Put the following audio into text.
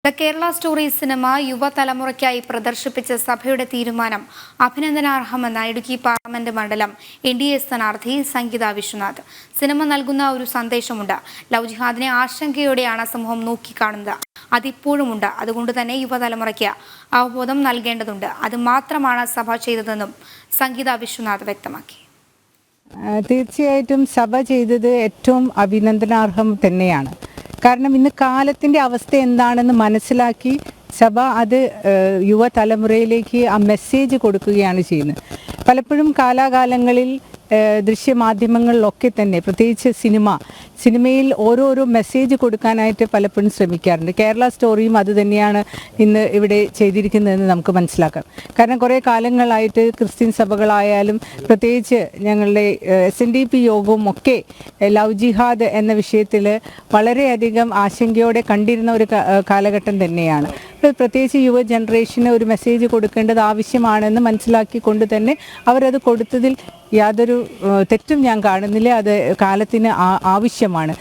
The Kerala story cinema യുവതലമുറയ്ക്കായി പ്രദർശിപ്പിച്ച സഭയുടെ തീരുമാനം അഭിനന്ദനാർഹമെന്ന Idukki parliament മണ്ഡലം NDA സ്ഥാനാർത്ഥി സംഗീത വിശ്വനാഥ്. സിനിമ നൽകുന്ന ഒരു സന്ദേശമുണ്ട്. ലവ് ജിഹാദിനെ ആശങ്കയോടെയാണ് സമൂഹം നോക്കിക്കാണുന്നത്. അതിപ്പോഴുമുണ്ട്. അതുകൊണ്ട് തന്നെ യുവതലമുറയ്ക്ക് അവബോധം നൽകേണ്ടതുണ്ട്. അത് മാത്രമാണ് സഭ ചെയ്തതെന്നും സംഗീത വിശ്വനാഥ് വ്യക്തമാക്കി. തീർച്ചയായിട്ടും സഭ ചെയ്തത് ഏറ്റവും അഭിനന്ദനാർഹം തന്നെയാണ്. കാരണം ഇന്ന് കാലത്തിൻ്റെ അവസ്ഥ എന്താണെന്ന് മനസ്സിലാക്കി സഭ അത് യുവതലമുറയിലേക്ക് ആ മെസ്സേജ് കൊടുക്കുകയാണ് ചെയ്യുന്നത്. പലപ്പോഴും കാലാകാലങ്ങളിൽ ദൃശ്യമാധ്യമങ്ങളിലൊക്കെ തന്നെ പ്രത്യേകിച്ച് സിനിമയിൽ ഓരോരോ മെസ്സേജ് കൊടുക്കാനായിട്ട് പലപ്പോഴും ശ്രമിക്കാറുണ്ട്. കേരള സ്റ്റോറിയും അത് തന്നെയാണ് ഇന്ന് ഇവിടെ ചെയ്തിരിക്കുന്നതെന്ന് നമുക്ക് മനസ്സിലാക്കാം. കാരണം കുറേ കാലങ്ങളായിട്ട് ക്രിസ്ത്യൻ സഭകളായാലും പ്രത്യേകിച്ച് ഞങ്ങളുടെ SNDP യോഗവും ഒക്കെ ലവ് ജിഹാദ് എന്ന വിഷയത്തിൽ വളരെയധികം ആശങ്കയോടെ കണ്ടിരുന്ന ഒരു കാലഘട്ടം തന്നെയാണ്. പ്രത്യേകിച്ച് യുവ ജനറേഷന് ഒരു മെസ്സേജ് കൊടുക്കേണ്ടത് ആവശ്യമാണെന്ന് മനസ്സിലാക്കിക്കൊണ്ട് തന്നെ അവരത് കൊടുത്തതിൽ യാതൊരു തെറ്റും ഞാൻ കാണുന്നില്ല. അത് കാലത്തിന് ആവശ്യമാണ്.